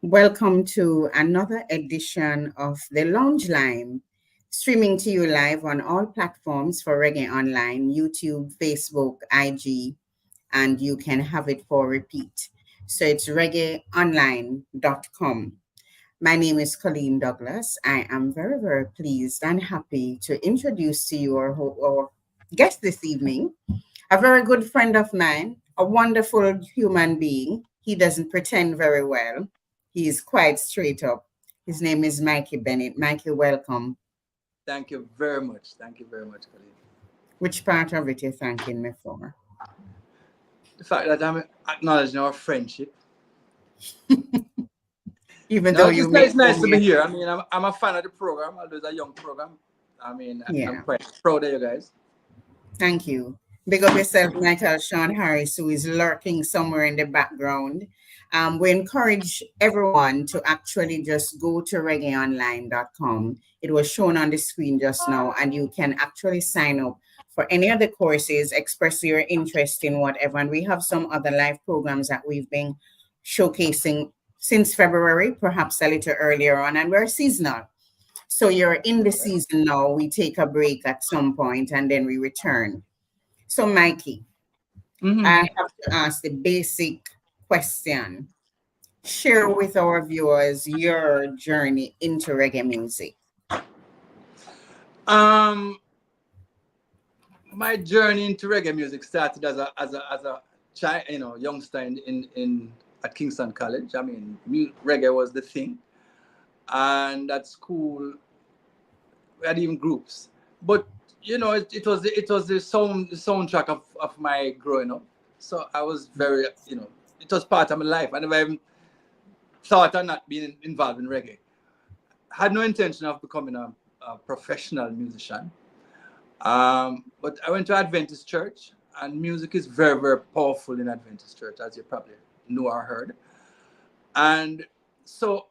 Welcome to another edition of the Lounge Lyme, streaming to you live on all platforms for Reggae Online, YouTube, Facebook, IG, and you can have it for repeat. So it's reggaeonline.com. My name is Coleen Douglas. I am very, very pleased and happy to introduce to you our guest this evening, a very good friend of mine, a wonderful human being. He doesn't pretend very well. He is quite straight up. His name is Mikie Bennett. Mikie, welcome. Thank you very much. Thank you very much, Coleen. Which part of it you're thanking me for? The fact that I'm acknowledging our friendship. Even No, though it's you just may it's nice call to me. be here. I mean, I'm a fan of the program, although it's a young program. I mean, I'm Yeah, quite proud of you guys. thank you. Big up yourself, Michael Sean Harris, who is lurking somewhere in the background. We encourage everyone to actually just go to reggaeonline.com. It was shown on the screen just now, and you can actually sign up for any of the courses, express your interest in whatever. And we have some other live programs that we've been showcasing since February, perhaps a little earlier on, and we're seasonal. So you're in the season now. We take a break at some point and then we return. So, Mikie, I Mm-hmm. have to ask the basic question. Share with our viewers your journey into reggae music. Um, my journey into reggae music started as a child, youngster in at Kingston College. I mean, reggae was the thing, and at school we had even groups. But it was the soundtrack of my growing up. So I was very it was part of my life. I never even thought of not being involved in reggae. Had no intention of becoming a professional musician. But I went to Adventist church, and music is very, very powerful in Adventist church, as you probably know or heard. And so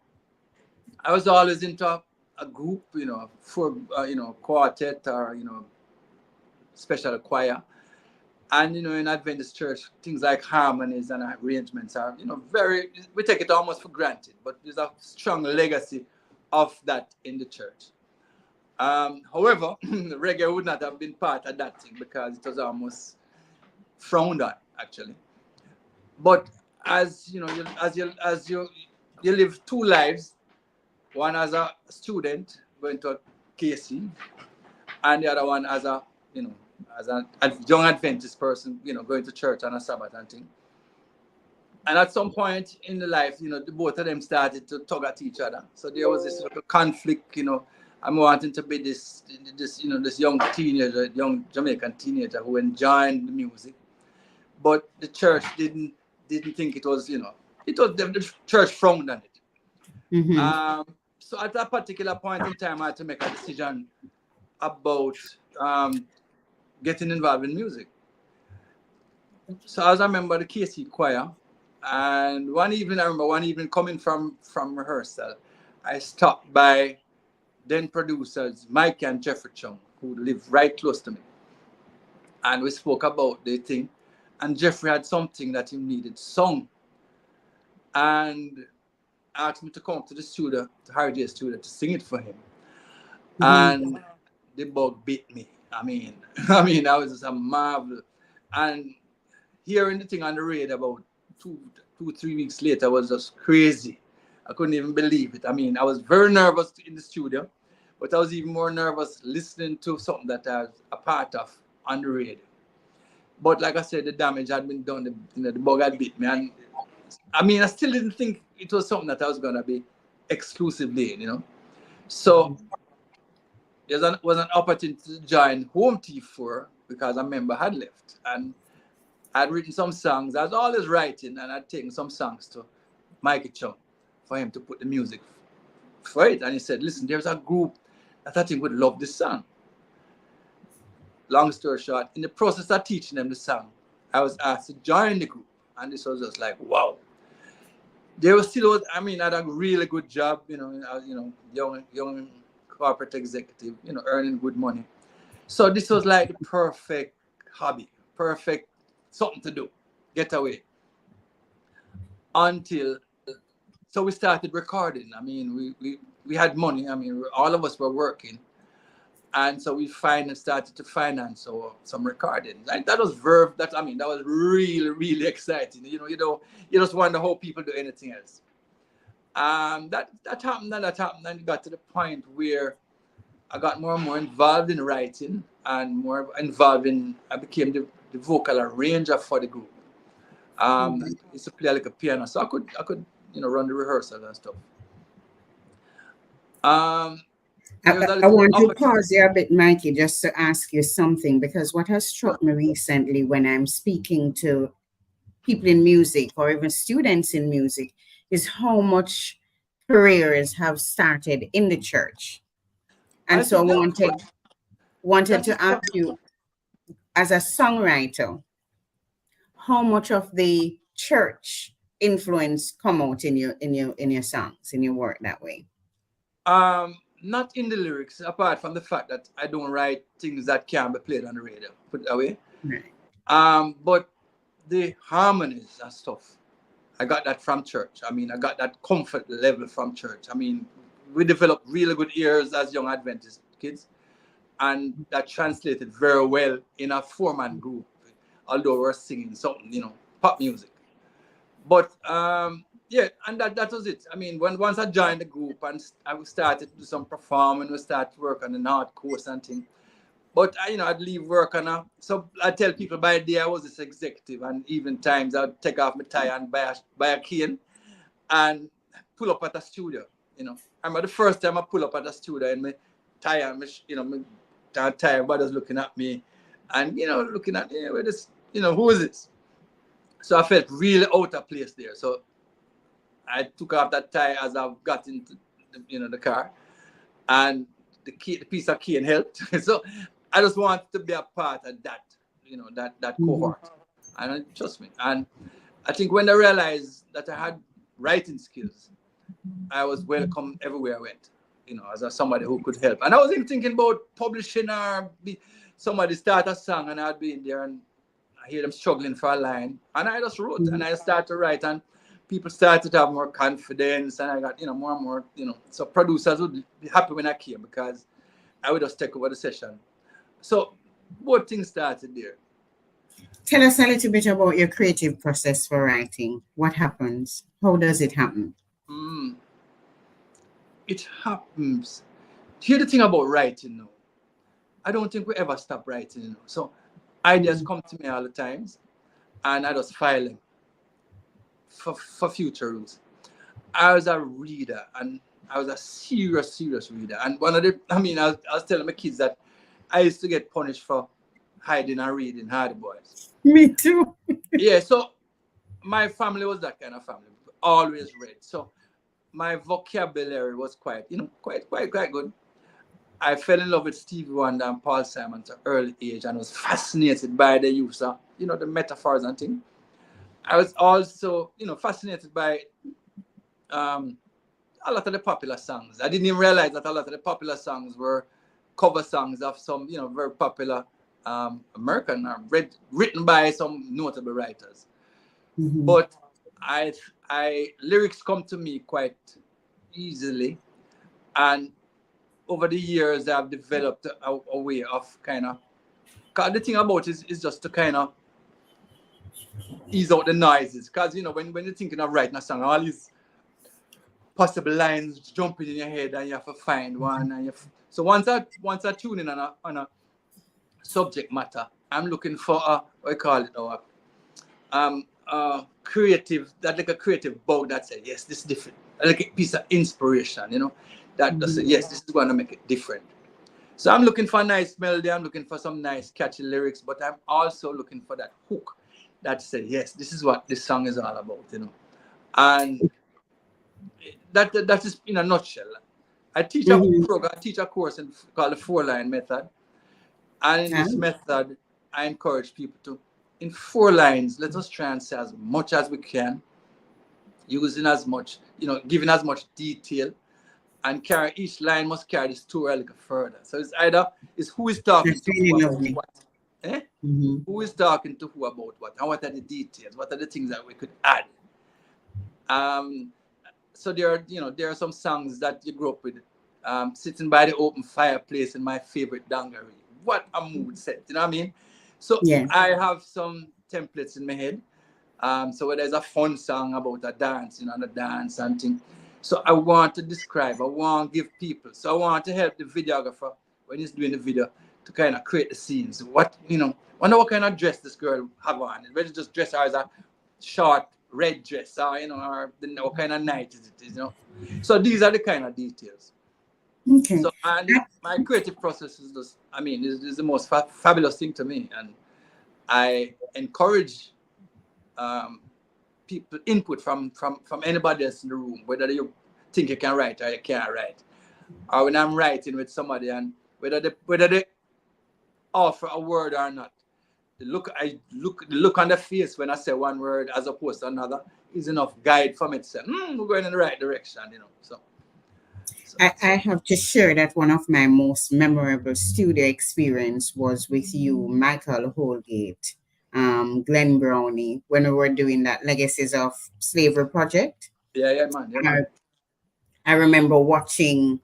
I was always into a group, for quartet or special choir. And in Adventist church, things like harmonies and arrangements are very, we take it almost for granted, but there's a strong legacy of that in the church. However, reggae would not have been part of that thing because it was almost frowned on, actually. But as you live two lives, one as a student going to KC, and the other one as a young Adventist person, going to church on a Sabbath and thing. And at some point in the life, the both of them started to tug at each other. So there was this little conflict, I'm wanting to be this young teenager, young Jamaican teenager who enjoyed the music, but the church didn't think it was, the church frowned on it. Mm-hmm. So at that particular point in time, I had to make a decision about getting involved in music. So as I remember the KC choir, and one evening coming from rehearsal, I stopped by then producers Mike and Jeffrey Chung, who lived right close to me. And we spoke about the thing. And Jeffrey had something that he needed sung. And asked me to come to the studio, to Harry studio, to sing it for him. Mm-hmm. And the bug bit me. I mean, that was just a marvel. And hearing the thing on the radio about 3 weeks later was just crazy. I couldn't even believe it. I mean, I was very nervous in the studio, but I was even more nervous listening to something that I was a part of on the radio. But like I said, the damage had been done. The bug had bit me, and I mean, I still didn't think it was something that I was gonna be exclusively in. So was an opportunity to join Home T4 because a member had left, and I'd written some songs. I was always writing, and I'd taken some songs to Mikie Chung for him to put the music for it. And he said, listen, there's a group that I think would love this song. Long story short, in the process of teaching them the song, I was asked to join the group. And this was just like, wow. They were still, I had a really good job, I was, young corporate executive, earning good money. So this was like the perfect hobby, perfect something to do, get away. Until So we started recording. I mean, we had money. I mean, all of us were working. And so we started to finance some recordings. And that was that was really, really exciting. You just wonder how people do anything else. That happened and that happened, and it got to the point where I got more and more involved in writing and more involved in. I became the vocal arranger for the group. I used to play like a piano, so I could run the rehearsal and stuff. I want to pause there a bit, Mikie, just to ask you something, because what has struck me recently when I'm speaking to people in music or even students in music is how much careers have started in the church. And so I wanted to ask you, as a songwriter, how much of the church influence come out in your songs, in your work that way? Not in the lyrics, apart from the fact that I don't write things that can be played on the radio, put it that way. Right. But the harmonies and stuff, I got that from church. I mean, I got that comfort level from church. I mean, we developed really good ears as young Adventist kids, and that translated very well in a four-man group, although we're singing something, pop music. But yeah, and that was it. I mean, once I joined the group and I started to do some performing, we started to work on the North Coast and things. But I'd leave work so I tell people by the day I was this executive, and even times I'd take off my tie and buy a cane and pull up at a studio. I remember the first time I pull up at a studio and my tie and my tie, everybody's looking at me, and looking at me, where this, who is this? So I felt really out of place there. So I took off that tie as I got into the car, and the piece of cane helped. So I just wanted to be a part of that, that cohort. And trust me. And I think when I realized that I had writing skills, I was welcome everywhere I went, as somebody who could help. And I was even thinking about publishing or somebody start a song and I'd be in there and I hear them struggling for a line. And I just wrote and I started to write, and people started to have more confidence, and I got, more and more, so producers would be happy when I came because I would just take over the session. So both things started there. Tell us a little bit about your creative process for writing. What happens? How does it happen? It happens. Here's the thing about writing now. I don't think we ever stop writing. So ideas come to me all the times, and I just file them for future use. I was a reader, and I was a serious reader. And I was telling my kids that I used to get punished for hiding and reading Hardy Boys. Me too. Yeah, so my family was that kind of family. Always read. So my vocabulary was quite good. I fell in love with Stevie Wonder and Paul Simon at an early age, and was fascinated by the use of, the metaphors and things. I was also, fascinated by a lot of the popular songs. I didn't even realize that a lot of the popular songs were cover songs of some, very popular American or written by some notable writers. But lyrics come to me quite easily, and over the years I've developed a way of cause the thing about it is just to kind of ease out the noises, because when you're thinking of writing a song, all these possible lines jumping in your head, and you have to find one, and so once I tune in on a subject matter, I'm looking for creative, that like a creative bug that says, yes, this is different, like a piece of inspiration, that does say, yes, this is going to make it different. So I'm looking for a nice melody, I'm looking for some nice catchy lyrics, but I'm also looking for that hook that says, yes, this is what this song is all about, and that is in a nutshell. I teach a course called the 4-line method, and in this method I encourage people to, in 4 lines, let us try and say as much as we can, using as much, giving as much detail, and each line must carry the story a little further. So it's who is talking to who about what. Who is talking to who about what, and what are the details, what are the things that we could add. so there are some songs that you grew up with. Sitting by the open fireplace in my favorite dungaree. What a mood set, you know what I mean? So Yeah. I have some templates in my head. So where there's a fun song about a dance, and a dance and thing. So I want to describe, I want to give people. So I want to help the videographer when he's doing the video to kind of create the scenes. Wonder what kind of dress this girl have on. Whether just dress her as a short red dress, or what kind of night is it. So these are the kind of details. Okay. So my creative process is just, is the most fabulous thing to me, and I encourage people input from anybody else in the room, whether you think you can write or you can't write, or when I'm writing with somebody, and whether they offer a word or not. The look on the face when I say one word as opposed to another is enough guide for me to say, we're going in the right direction, So I have to share that one of my most memorable studio experience was with you, Michael Holgate, Glenn Brownie, when we were doing that Legacies of Slavery project. yeah, man, yeah, man. I remember watching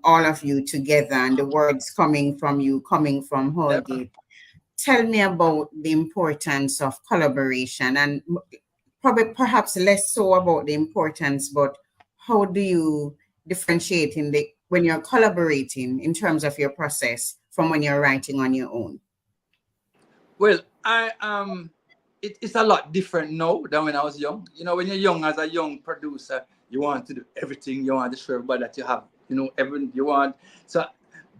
all of you together and the words coming from you, coming from Yeah, man. Holgate. Tell me about the importance of collaboration, and probably perhaps less so about the importance, but how do you differentiate when you're collaborating in terms of your process from when you're writing on your own? Well, it's a lot different now than when I was young. When you're young as a young producer, you want to do everything. You want to show everybody that you have, everything you want. So,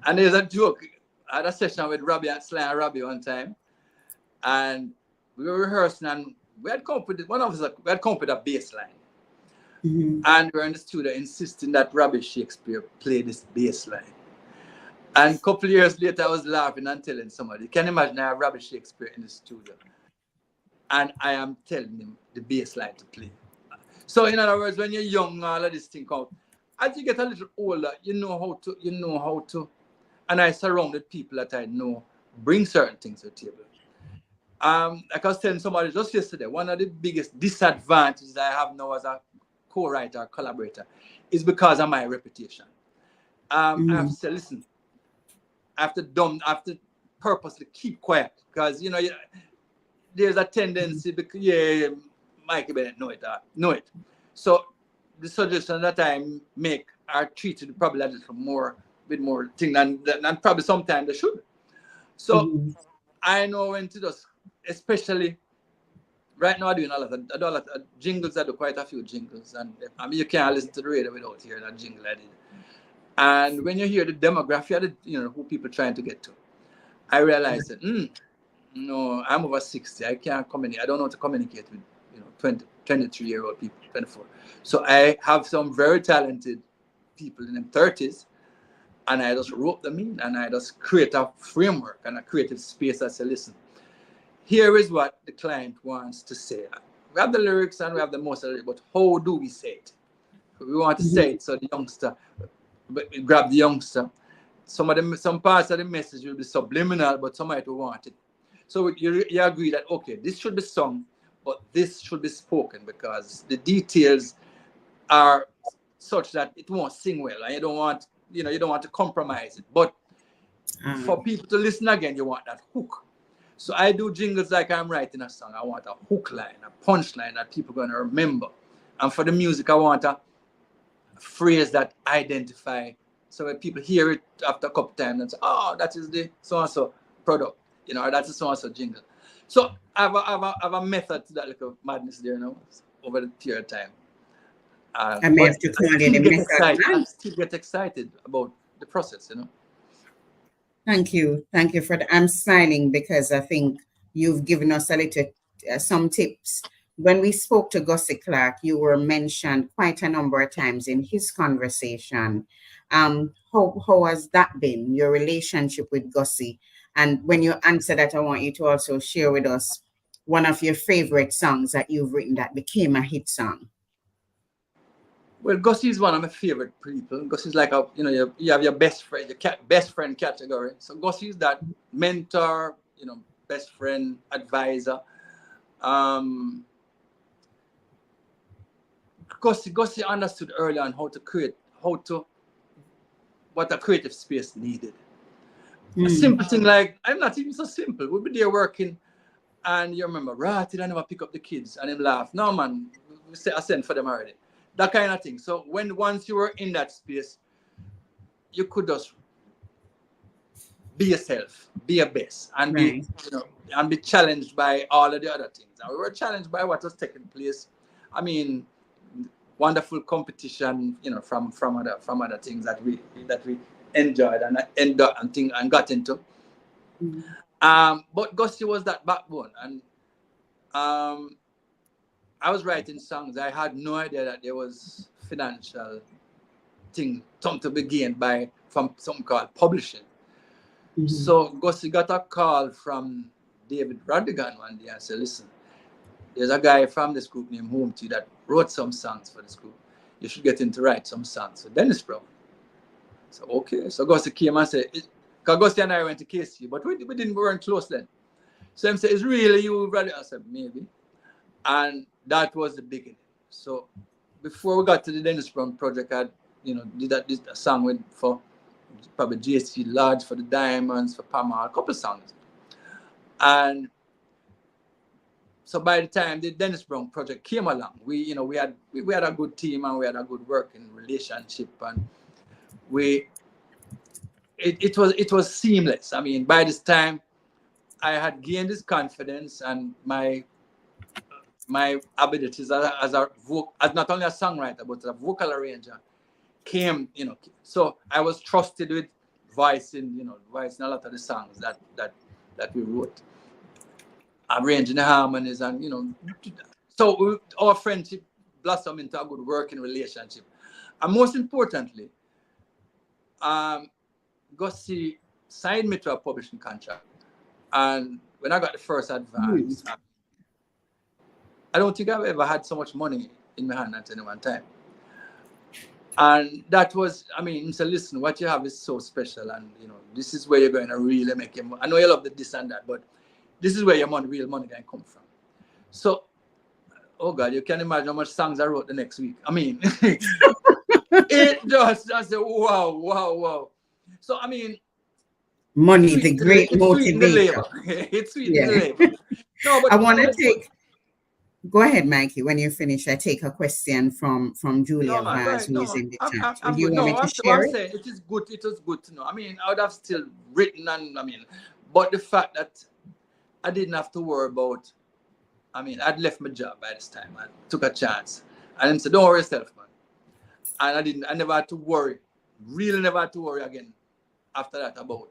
and there's a joke. I had a session with Robbie and Sly and Robbie one time, and we were rehearsing, and we had come up with a bass line. Mm-hmm. And we were in the studio insisting that Robbie Shakespeare play this bass line. And a couple of years later, I was laughing and telling somebody, you can imagine I have Robbie Shakespeare in the studio, and I am telling him the bass line to play. So in other words, when you're young, all of this thing out. As you get a little older, you know how to, and I surrounded people that I know bring certain things to the table. Like I was telling somebody just yesterday, one of the biggest disadvantages I have now as a co-writer or collaborator is because of my reputation. I have to say, listen, I have to purposely keep quiet, because there's a tendency, because Mikie Bennett know it. So the suggestion that I make are treated probably a little more with more thing than probably sometimes they should. So I know when to just, especially right now, I do a lot of jingles. I do quite a few jingles, and you can't listen to the radio without hearing that jingle I did. And when you hear the demographic, who people trying to get to, I realized that no, I'm over 60. I can't communicate. I don't know how to communicate with 23-year-old people, 24. So I have some very talented people in their 30s, and I just rope them in, and I just create a framework and a creative space that say, listen, here is what the client wants to say. We have the lyrics and we have the most of it, but how do we say it? We want to say it so the youngster, grab the youngster. Some parts of the message will be subliminal, but some might want it. So you agree that, okay, this should be sung, but this should be spoken, because the details are such that it won't sing well, and you don't want to compromise it. But for people to listen again, you want that hook. So I do jingles like I'm writing a song. I want a hook line, a punch line that people are going to remember. And for the music, I want a phrase that identify. So when people hear it after a couple times and say, oh, that is the so-and-so product, or that's the so-and-so jingle. So I have a method to that little madness there now over the period of time. I may have to call it a method. I still get excited about the process, Thank you. Thank you for that. I'm smiling because I think you've given us a little, some tips. When we spoke to Gussie Clark, you were mentioned quite a number of times in his conversation. How has that been, your relationship with Gussie? And when you answer that, I want you to also share with us one of your favorite songs that you've written that became a hit song. Well, Gussie is one of my favorite people. Gussie is like you have your best friend, best friend category. So Gussie is that mentor, best friend, advisor. Gussie understood early on what a creative space needed. A simple thing like, I'm not even so simple. We'll be there working, and you remember, right, I never pick up the kids, and him laugh. No, man, I sent for them already. That kind of thing. So once you were in that space, you could just be yourself, be your best, and Right. be challenged by all of the other things. And we were challenged by what was taking place. I mean, wonderful competition, from other things that we enjoyed and got into. But Gussie was that backbone, and I was writing songs. I had no idea that there was financial something to be gained from something called publishing. So Gussie got a call from David Radigan one day and said, listen, there's a guy from this group named Home Tea that wrote some songs for this group. You should get him to write some songs for Dennis Brown. So okay. So Gussie came and said, because Gussie and I went to KC, but we weren't close then. So he said, it's really you, brother? I said, maybe. And that was the beginning. So before we got to the Dennis Brown project, I did a song for probably GST Lodge, for the Diamonds, for Pama, a couple songs. And so by the time the Dennis Brown project came along, we had a good team, and we had a good working relationship, and it was seamless. I mean, by this time I had gained this confidence, and my abilities as not only a songwriter but as a vocal arranger came, so I was trusted with voicing a lot of the songs that we wrote, arranging the harmonies, and so our friendship blossomed into a good working relationship. And most importantly, Gussie signed me to a publishing contract, and when I got the first advance, I don't think I've ever had so much money in my hand at any one time. And that was, he said, listen, what you have is so special, and this is where you're going to really make your money. I know you love the this and that, but this is where your real money can come from. So, oh God, you can imagine how much songs I wrote the next week. It just, I said, wow. So, Money, the great it's sweet in the motivator. labor. It's sweet in the labor. No, but I want to take. Go ahead, Mikey. When you finish, I take a question from Julia No, man, go Vaz, ahead. who is No, in the chat. I'm Do you good. want me No, to what share I'm it? saying, it is good. It was good to know. I would have still written, but the fact that I didn't have to worry about, I'd left my job by this time, man. Took a chance. And he said, don't worry yourself, man. And I never had to worry, really never had to worry again after that about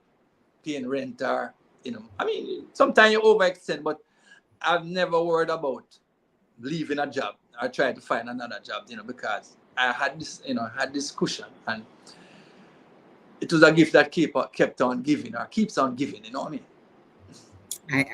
paying rent or, sometimes you overextend, but I've never worried about leaving a job or trying to find another job, because I had this cushion, and it was a gift that kept on giving, or keeps on giving, you know what I mean?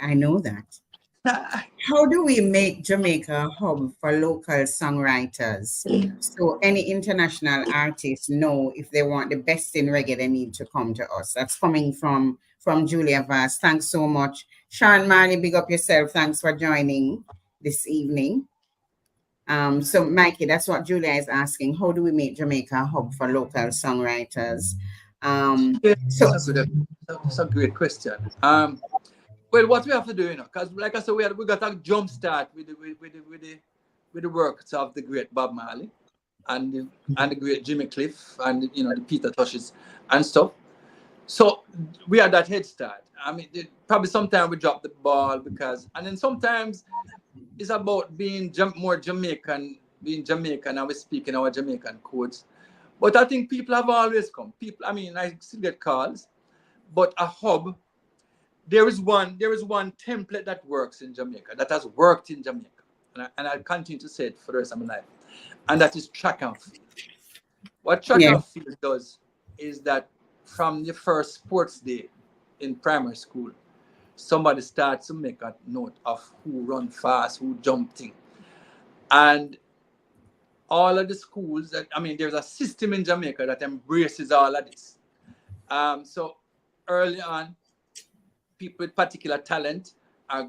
I know that. How do we make Jamaica a hub for local songwriters? So any international artists know if they want the best in reggae, they need to come to us. That's coming from Julia Vaz. Thanks so much. Sean Marley, big up yourself. Thanks for joining this evening. So Mikey, that's what Julia is asking. How do we make Jamaica a hub for local songwriters? That's a great question. Well, what we have to do, because like I said, we got a jump start with the works of the great Bob Marley and the great Jimmy Cliff and the Peter Toshes and stuff. So we had that head start. Probably sometimes we drop the ball and then sometimes it's about being more Jamaican, and we speak in our Jamaican codes. But I think people have always come. I still get calls, but a hub. There is one template that works in Jamaica, that has worked in Jamaica, and I'll continue to say it for the rest of my life, and that is track and field. What track and field does is that from the first sports day in primary school, somebody starts to make a note of who run fast, who jump thing, and all of the schools there's a system in Jamaica that embraces all of this. So early on, people with particular talent are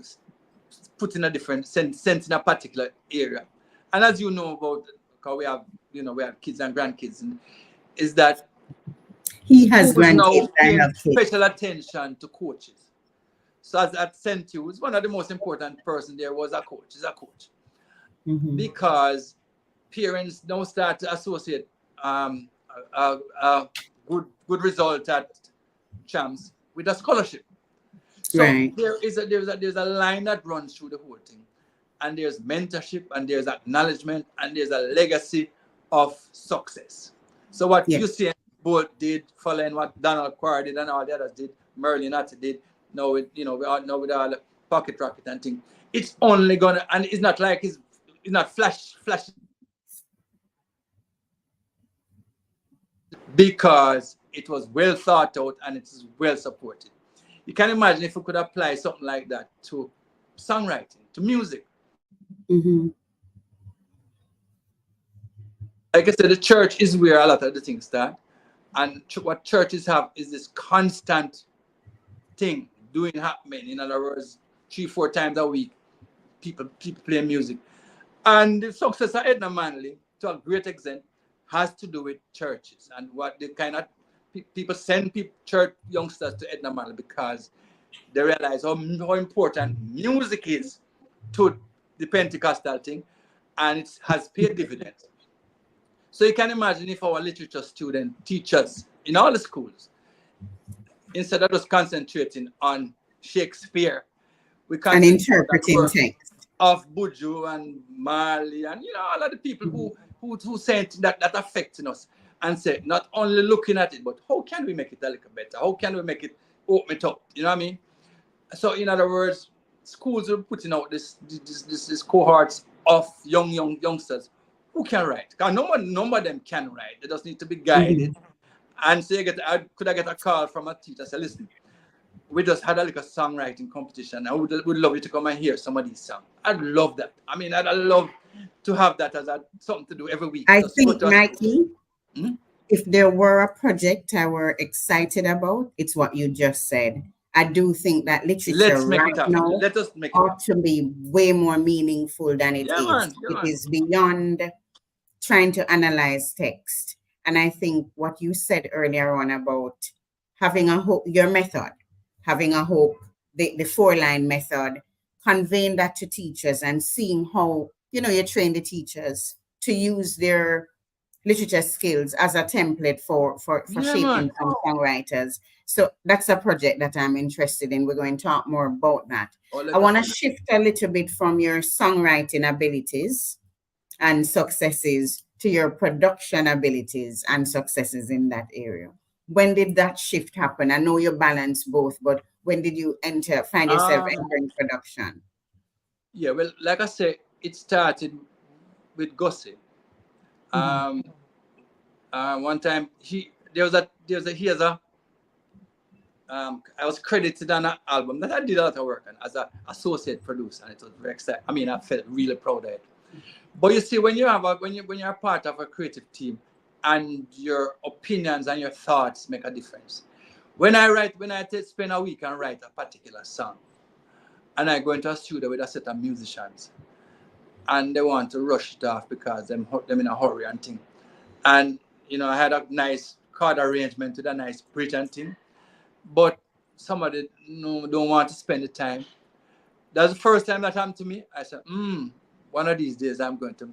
put in a different sense in a particular area. And as you know about because we have kids and grandkids, and is that He has schools now grandkids, I paying have kids. special attention to coaches. So as at St. Hugh's, one of the most important person there was a coach. Is a coach because parents now start to associate a good result at champs with a scholarship. So Right. there's a line that runs through the whole thing, and there's mentorship, and there's acknowledgement, and there's a legacy of success. So what Yeah. Usain Bolt did, following what Donald Quarr did, and all the others did, Merlin Natty did, now with we all know with all the pocket rocket and thing, it's only gonna, and it's not like it's not flash because it was well thought out and it is well supported. You can imagine if we could apply something like that to songwriting, to music. Mm-hmm. Like I said, the church is where a lot of the things start. And what churches have is this constant thing doing happening. In other words, 3-4 times a week, people play music. And the success of Edna Manley, to a great extent, has to do with churches and what the kind of people send church youngsters to Edna Manley because they realize how important music is to the Pentecostal thing, and it has paid dividends. So you can imagine if our literature student teachers in all the schools, instead of just concentrating on Shakespeare, we And concentrate on the interpreting work text. of Buju and Marley and all of the people who sent that affecting us, and say not only looking at it, but how can we make it a little better? How can we make it open it up? You know what I mean? So in other words, schools are putting out this cohorts of youngsters who can write. Because none of them can write. They just need to be guided. And so I get a call from a teacher say, listen, we just had a little songwriting competition. I would love you to come and hear some of these songs. I'd love that. I mean, I'd love to have that as something to do every week. I Just go think, to a school. Mikie, if there were a project I were excited about, it's what you just said. I do think that literature Let's make right it happen. now Let us make it ought happen. to be way more meaningful than it Yeah, is. man. Yeah, It man. is beyond trying to analyze text. And I think what you said earlier on about having a hope, your method, having a hope, the 4-line method, conveying that to teachers and seeing how, you train the teachers to use their literature skills as a template for Yeah, shaping man. some songwriters. So that's a project that I'm interested in. We're going to talk more about that. Oh, I let us want to do that. shift a little bit from your songwriting abilities and successes to your production abilities and successes in that area. When did that shift happen? I know you balance both, but when did you find yourself entering production? Yeah, well, like I said, it started with Gussie. Um, one time he has a I was credited on an album that I did a lot of work on as an associate producer, and it was very exciting. I mean, I felt really proud of it. But you see, when you're a part of a creative team, and your opinions and your thoughts make a difference. When I spend a week and write a particular song, and I go into a studio with a set of musicians, and they want to rush it off because them in a hurry and thing. And I had a nice chord arrangement with a nice bridge and thing, but somebody don't want to spend the time. That's the first time that happened to me. I said, one of these days I'm going to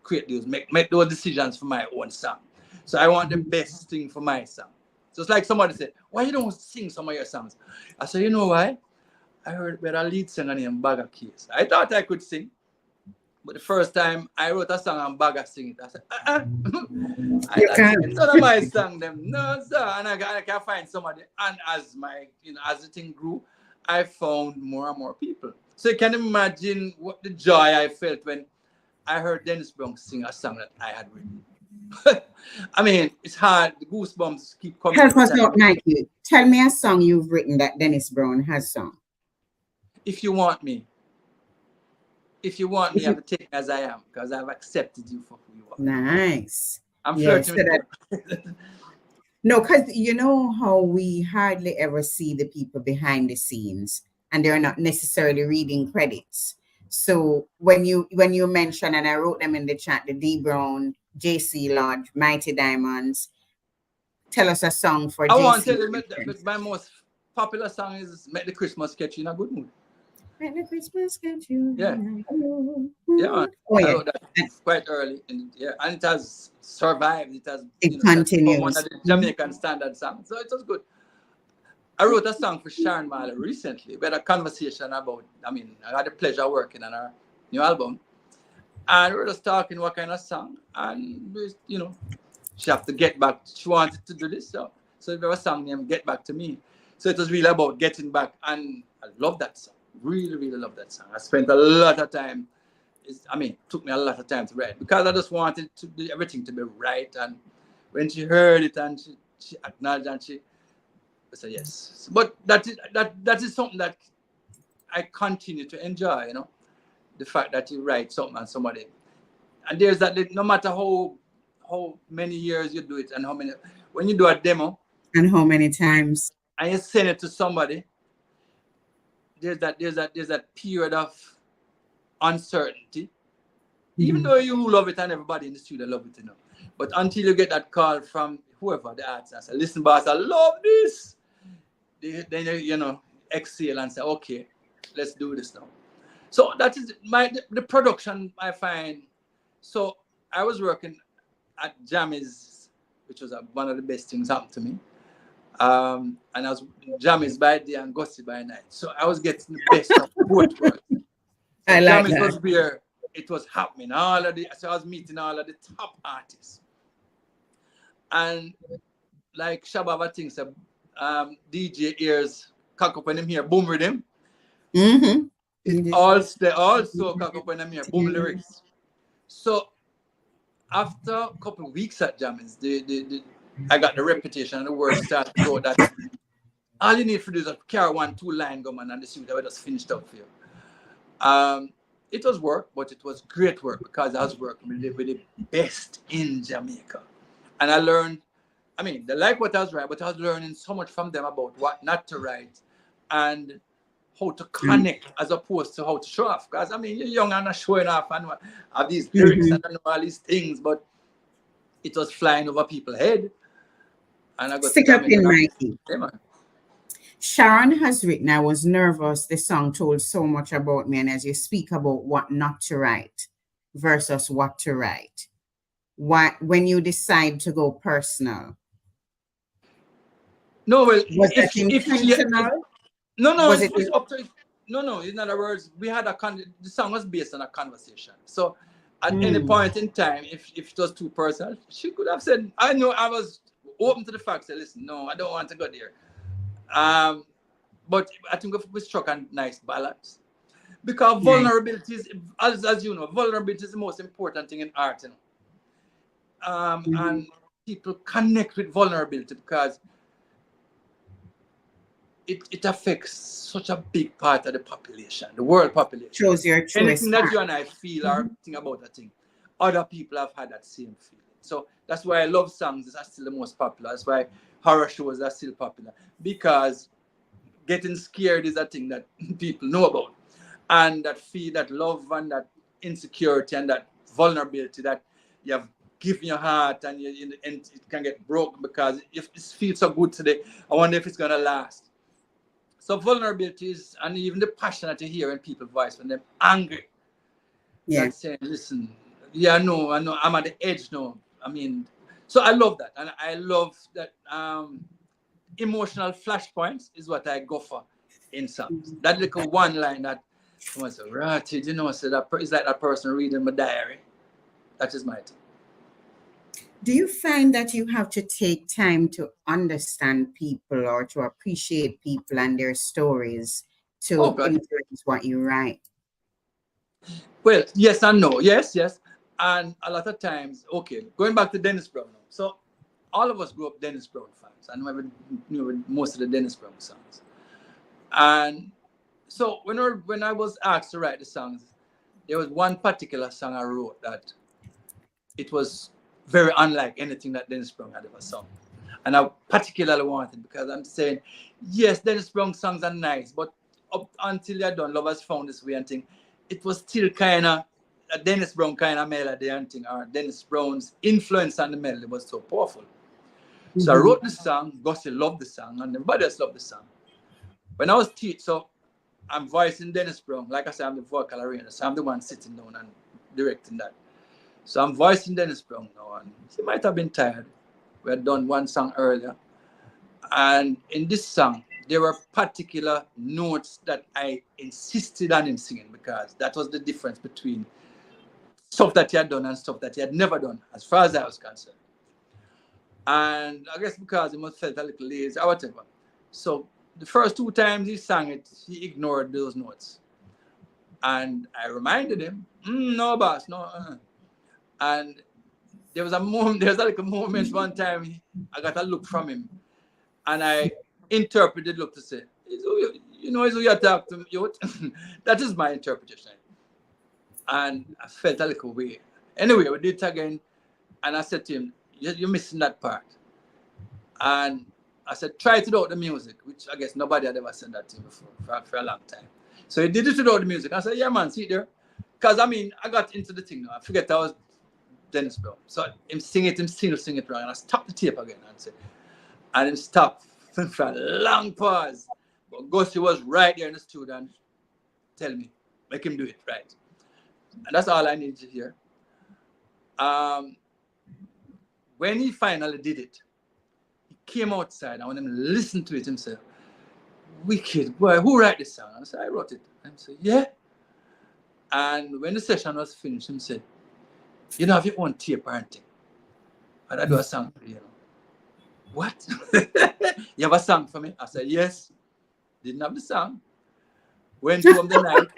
create those, make those decisions for my own song. So I want the best thing for my song. So it's like somebody said, why you don't sing some of your songs? I said, you know why? I heard about a lead singer named Bagger Keys. I thought I could sing. But the first time I wrote a song and Bagger sing it, I said, I You not can. singing none of my song them. No, sir. And I can find somebody. And as as the thing grew, I found more and more people. So you can imagine what the joy I felt when I heard Dennis Brown sing a song that I had written. I mean, it's hard. The goosebumps keep coming Help every us time. out, Mikey. Tell me a song you've written that Dennis Brown has sung. If you want me, you If have you, to take me as I am because I've accepted you for who you are. nice. I'm Yes. flirting So with that, you. no, because you know how we hardly ever see the people behind the scenes and they're not necessarily reading credits. So when you mention, and I wrote them in the chat, the D Brown, JC Lodge, Mighty Diamonds. Tell us a song for I want JC. to tell you that my most popular song is "Make the Christmas Get You in a Good Mood." When the Christmas get you Yeah, in a good yeah, man. mood. Oh I yeah, wrote that quite early, and it has survived. It has, it that's become one of continues. the Jamaican standard songs. So it was good. I wrote a song for Sharon Marley recently. We had a conversation about, I had the pleasure of working on her new album. And we were just talking what kind of song. And, she have to get back. She wanted to do this. So there was a song named Get Back to Me. So it was really about getting back. And I love that song. Really, really love that song. I spent a lot of time. It took me a lot of time to write because I just wanted to do everything to be right. And when she heard it and she acknowledged and she said yes. But that is something that I continue to enjoy, the fact that you write something on somebody. And there's that, no matter how many years you do it and how many, when you do a demo And how many times? and you send it to somebody, there's that period of uncertainty. Even though you love it and everybody in the studio love it, But until you get that call from whoever the artist and say, listen, boss, I love this. Then exhale and say, okay, let's do this now. So that is the production I find. So I was working at Jammies, which was one of the best things happened to me. And I was Jammies by day and Gussie by night. So I was getting the best of both worlds. So I like Jammies that. was where it was happening. So I was meeting all of the top artists. And like Shababa thinks, DJ ears cock up when him here, boom rhythm. Mm-hmm. It also cock up when I'm here, boom lyrics. So after a couple of weeks at Jammies, I got the reputation and the word started to go that all you need to do is carry 1-2 line go man and the suit I just finished up for you. It was work, but it was great work because I was working with the best in Jamaica. And I learned, they like what I was writing, but I was learning so much from them about what not to write and how to connect as opposed to how to show off. Because you're young and not showing off and have these lyrics and all these things, but it was flying over people's head. And I got to Stick up Jamaica. in Mikey. Yeah, man. Sharon has written, I was nervous. The song told so much about me. And as you speak about what not to write versus what to write, when you decide to go personal, No, well, was that intentional? no, Was it? it's up to, no. In other words, the song was based on a conversation. So at any point in time, if it was too personal, she could have said, I know I was open to the fact, say, listen, no, I don't want to go there. But I think we struck a nice balance. Because vulnerability is, as you know, vulnerability is the most important thing in art. And people connect with vulnerability because it affects such a big part of the population, the world population. Shows your truest Anything that heart. you and I feel or think about a thing, other people have had that same feeling. So that's why love songs are still the most popular. That's why horror shows are still popular. Because getting scared is a thing that people know about. And that love and that insecurity and that vulnerability that you have given your heart and it can get broken because if it feels so good today, I wonder if it's going to last. So vulnerabilities and even the passion that you hear in people's voice when they're angry. Yeah. That's saying, listen, I know, I'm at the edge now. So I love that. And I love that emotional flashpoints is what I go for in songs. That little one line that someone said, right, so that it's like that person reading my diary. That is my thing. Do you find that you have to take time to understand people or to appreciate people and their stories to influence what you write? Well, yes and no. Yes. And a lot of times, going back to Dennis Brown now. So all of us grew up Dennis Brown fans and we knew most of the Dennis Brown songs. And so when I was asked to write the songs, there was one particular song I wrote that it was very unlike anything that Dennis Brown had ever sung. And I particularly wanted because I'm saying, yes, Dennis Brown songs are nice, but up until you're done, Lovers Found This Way and thing, it was still kind of a Dennis Brown kind of melody and thing, or Dennis Brown's influence on the melody was so powerful. So I wrote the song, Gussie loved the song, and everybody else loved the song. When I was teaching, so I'm voicing Dennis Brown. Like I said, I'm the vocal arranger, so I'm the one sitting down and directing that. So I'm voicing Dennis Brown now, and he might have been tired. We had done one song earlier. And in this song, there were particular notes that I insisted on him singing, because that was the difference between stuff that he had done and stuff that he had never done, as far as I was concerned. And I guess because he must felt a little lazy or whatever. So the first 2 times he sang it, he ignored those notes. And I reminded him, no, boss, no. And there was a like a moment one time I got a look from him, and I interpreted look to say, you know, it's who you talk to, youth. That is my interpretation. And I felt a little weird. Anyway, we did it again, and I said to him, you're missing that part. And I said, try it without the music, which I guess nobody had ever said that to him before for a long time. So he did it without the music. I said, yeah, man, see it there. Because, I mean, I got into the thing now. I forget that was Dennis Brown. So him sing it, him still sing it wrong. And I stopped the tape again and him stopped for a long pause. But Gussie was right there in the studio and tell me, make him do it right. And that's all I needed to hear. When he finally did it, he came outside and when him listened to it himself, wicked, boy, who wrote this song? I said, I wrote it. And he said, yeah. And when the session was finished, he said, you know, have your own tape or anything? And I do a song for you, know. What? You have a song for me? I said, yes. Didn't have the song. Went home the night.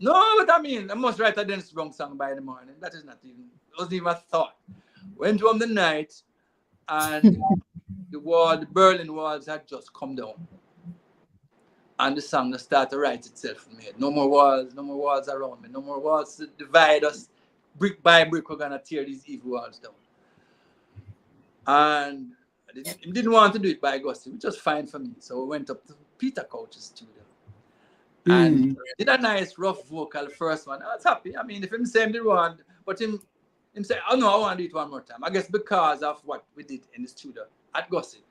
No, but I mean, I must write a Dennis Brown song by the morning. That is not even, it wasn't even a thought. Went home the night, and the Berlin walls had just come down. And the song started to write itself in my head. No more walls around me. No more walls to divide us. Brick by brick, we're going to tear these evil walls down. And I didn't want to do it by Gussie, which was fine for me. So we went up to Peter Couch's studio. And did a nice rough vocal first one. I was happy. I mean, if him say him did one, but him say, oh no, I want to do it one more time. I guess because of what we did in the studio at Gussie,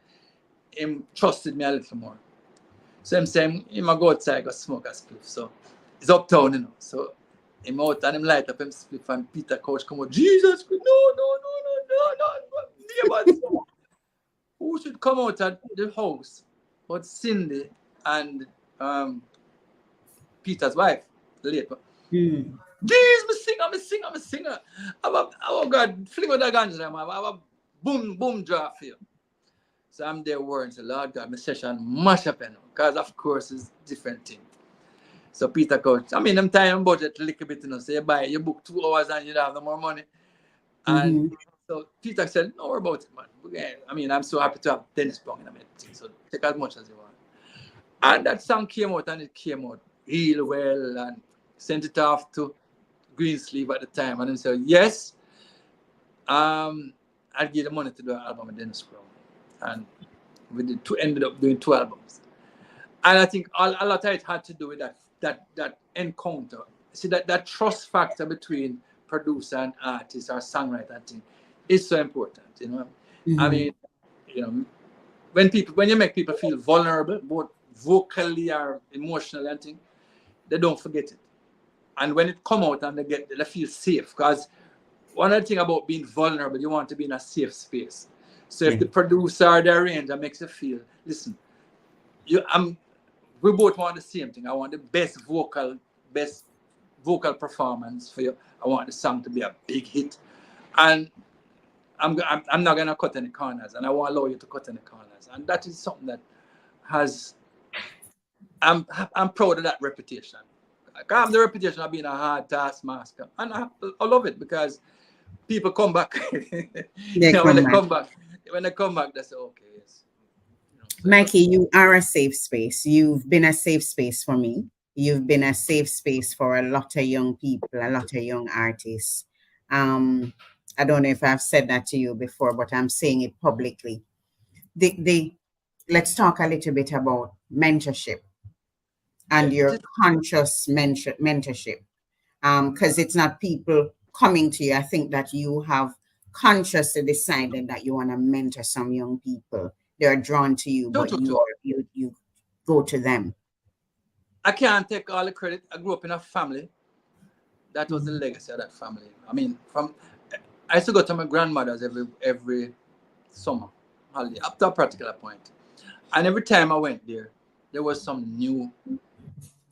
him trusted me a little more. So him saying, he might go outside, go smoke a spliff. So it's uptown, you know. So him out and him light up him spliff, and Peter Couch come out, Jesus, no. Neighbors, who should come out at the house but Cindy and Peter's wife, the late one. Jeez, me singer. Oh God, fling with that ganja, I have a boom draft here. So I'm there worrying, so Lord God, my session mash up, you know, because of course it's different thing. So Peter Couch, I mean, I'm time budget a little bit, you know, so you book 2 hours and you don't have no more money. And so Peter said, don't worry about it, man. I mean, I'm so happy to have Dennis Brown in a minute, so take as much as you want. And that song came out, and it came out real well, and sent it off to Greensleeve at the time, and then said, yes, I'd give the money to do an album with Dennis Brown. And we ended up doing 2 albums. And I think a lot of it had to do with that encounter. See, that trust factor between producer and artist or songwriter thing is so important, you know. I mean, you know, when you make people feel vulnerable, both vocally or emotionally and thing, they don't forget it. And when it come out and they feel safe, because one of the things about being vulnerable, you want to be in a safe space. So if the producer or the arranger makes you feel, listen, we both want the same thing. I want the best vocal performance for you. I want the song to be a big hit, and I'm not gonna cut any corners, and I won't allow you to cut any corners. And that is something that I'm proud of that reputation. I have the reputation of being a hard taskmaster, and I love it because people come back. When they come back, they say, okay, yes. You know, so Mikie, you are a safe space. You've been a safe space for me. You've been a safe space for a lot of young people, a lot of young artists. I don't know if I've said that to you before, but I'm saying it publicly. Let's talk a little bit about mentorship and your conscious mentorship. because it's not people coming to you. I think that you have consciously decided that you want to mentor some young people. They're drawn to you, True, but true, true. you go to them. I can't take all the credit. I grew up in a family. That was the Mhm. legacy of that family. I mean, from I used to go to my grandmother's every summer holiday up to a particular point. And every time I went there was some new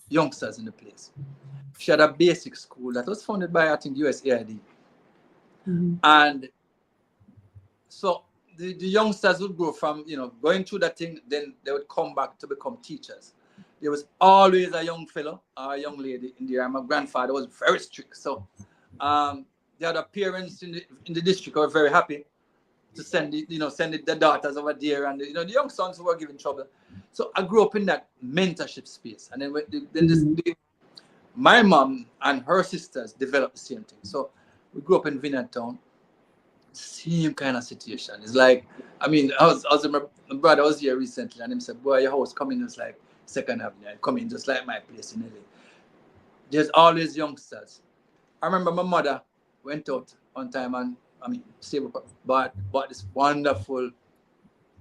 youngsters in the place. She had a basic school that was funded by, I think, USAID. Mhm. And so the youngsters would go from, going through that thing, then they would come back to become teachers. There was always a young fellow or a young lady in there. And my grandfather was very strict. So the other parents in the district were very happy to send the daughters over there, and the young sons who were giving trouble. So I grew up in that mentorship space, and Mhm. my mom and her sisters developed the same thing. So we grew up in Vineyard Town, same kind of situation. It's like, I mean, I was with my brother was here recently, and he said, "Boy, your house coming just like Second Avenue, and coming just like my place in LA." There's always youngsters. I remember my mother went out one time and saved up, bought this wonderful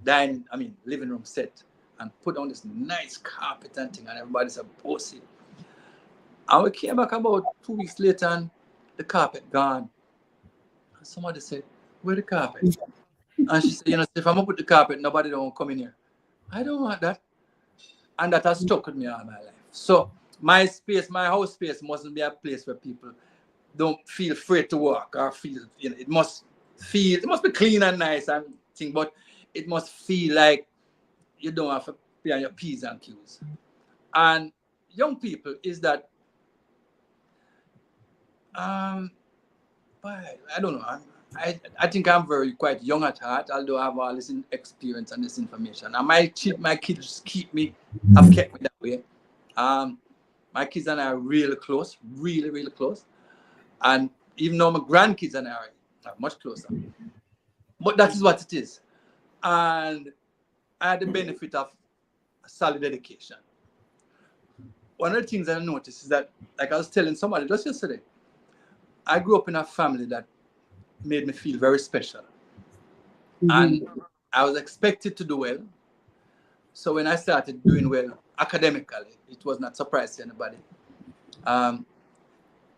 living room set and put on this nice carpet and thing, and everybody said, "Bossy." And we came back about 2 weeks later, and the carpet gone. And somebody said, "Where the carpet?" And she said, "If I'm gonna put the carpet, nobody don't come in here." I don't want that, and that has stuck with me all my life. So my space, my house space, mustn't be a place where people don't feel afraid to walk or feel, it must be clean and nice and thing, but it must feel like you don't have to be on your P's and Q's. And young people is that, I don't know. I think I'm very quite young at heart, although I have all this experience and this information. And my kids have kept me that way. Um, my kids and I are really close, really, really close. And even though my grandkids and I are much closer. But that is what it is. And I had the benefit of a solid education. One of the things I noticed is that, like I was telling somebody just yesterday, I grew up in a family that made me feel very special. And Mhm. I was expected to do well. So when I started doing well academically, it was not a surprise to anybody. Um,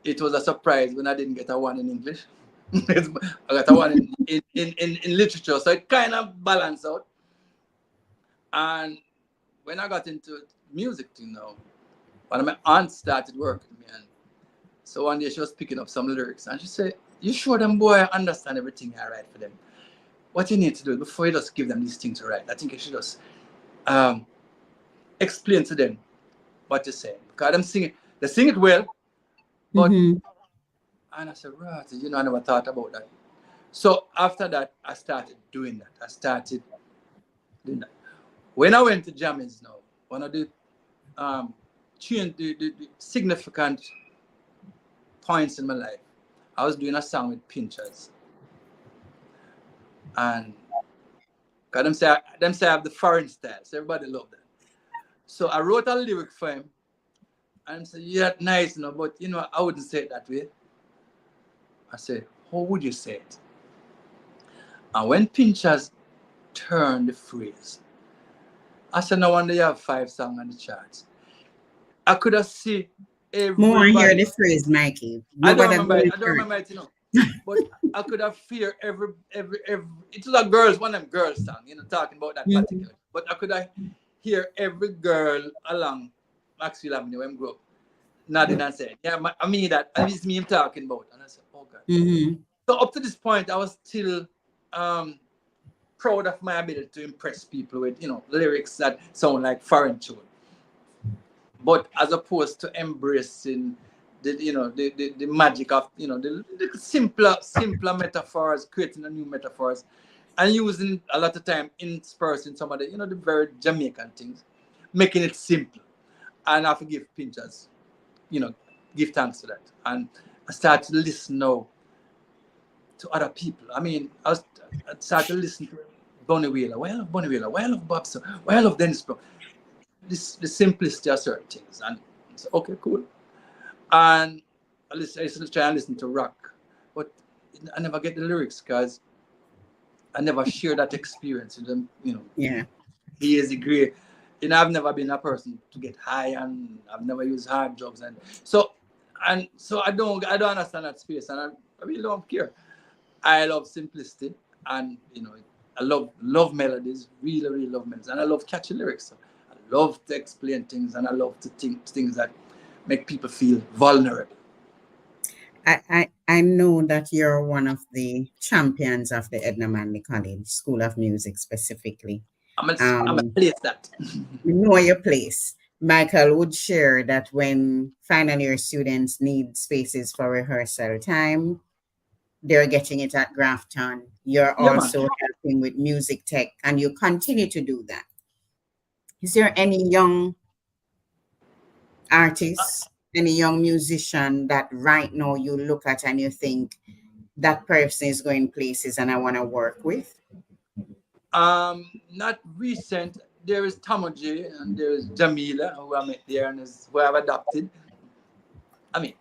it was a surprise when I didn't get a one in English. I got a one in literature. So it kind of balanced out. And when I got into music, one of my aunts started working with me. And so one day she was picking up some lyrics and she said, "You sure them boy understand everything I write for them? What you need to do before you just give them these things to write, I think you should just um, explain to them what you're saying. Because they sing it well, but," Mhm. and I said, "Right, I never thought about that." So after that, I started doing that. I started doing that. When I went to Jammies now, one of the the significant points in my life, I was doing a song with Pinchers. And because them say I have the foreign style, so everybody loved that. So I wrote a lyric for him and said, "Yeah, nice, but I wouldn't say it that way." I said, "How would you say it?" And when Pinchers turned the phrase, I said, "No wonder you have 5 songs on the charts." I could have seen More hear everybody. the phrase, Mikey. I don't Nobody go remember it. in I don't church. remember it. But I could have feared every. It was a girls, one of them girls song, talking about that Mhm. particular. But I could have hear every girl along Maxwell Avenue when I grew up nodding and saying, "Yeah, I mean that. And it's me I'm talking about." And I said, "Oh God." Mhm. So up to this point, I was still um, proud of my ability to impress people with lyrics that sound like foreign tune. But as opposed to embracing the magic of the simpler metaphors, creating a new metaphors, and using a lot of time interspersing some of the very Jamaican things, making it simple. And I forgive Pinchers, you know, give thanks to that. And I started to listen now to other people. I mean, I started to listen to Bonnie Wheeler. Well, of Bonnie Wheeler. Well, of Bobson. Well, of Dennis Brown. The simplicity of certain things. And so, okay, cool. And I used to try and listen to rock, but I never get the lyrics because I never share that experience with them. Yeah. He is a great. I've never been a person to get high, and I've never used hard drugs, and so I don't understand that space, and I really don't care. I love simplicity, and I love melodies, really, really love melodies, and I love catchy lyrics. So I love to explain things, and I love to think things that make people feel vulnerable. I know that you're one of the champions of the Edna Manley College School of Music specifically. I'm a Um, place that. you know your place. Michael would share that when final year students need spaces for rehearsal time, they're getting it at Grafton. You're Yeah, man. also helping with music tech, and you continue to do that. Is there any young artist, any young musician that right now you look at and you think that person is going places and I want to work with? Not recent. There is Tamoji and there is Jamila who I met there and who I've adopted. I mean,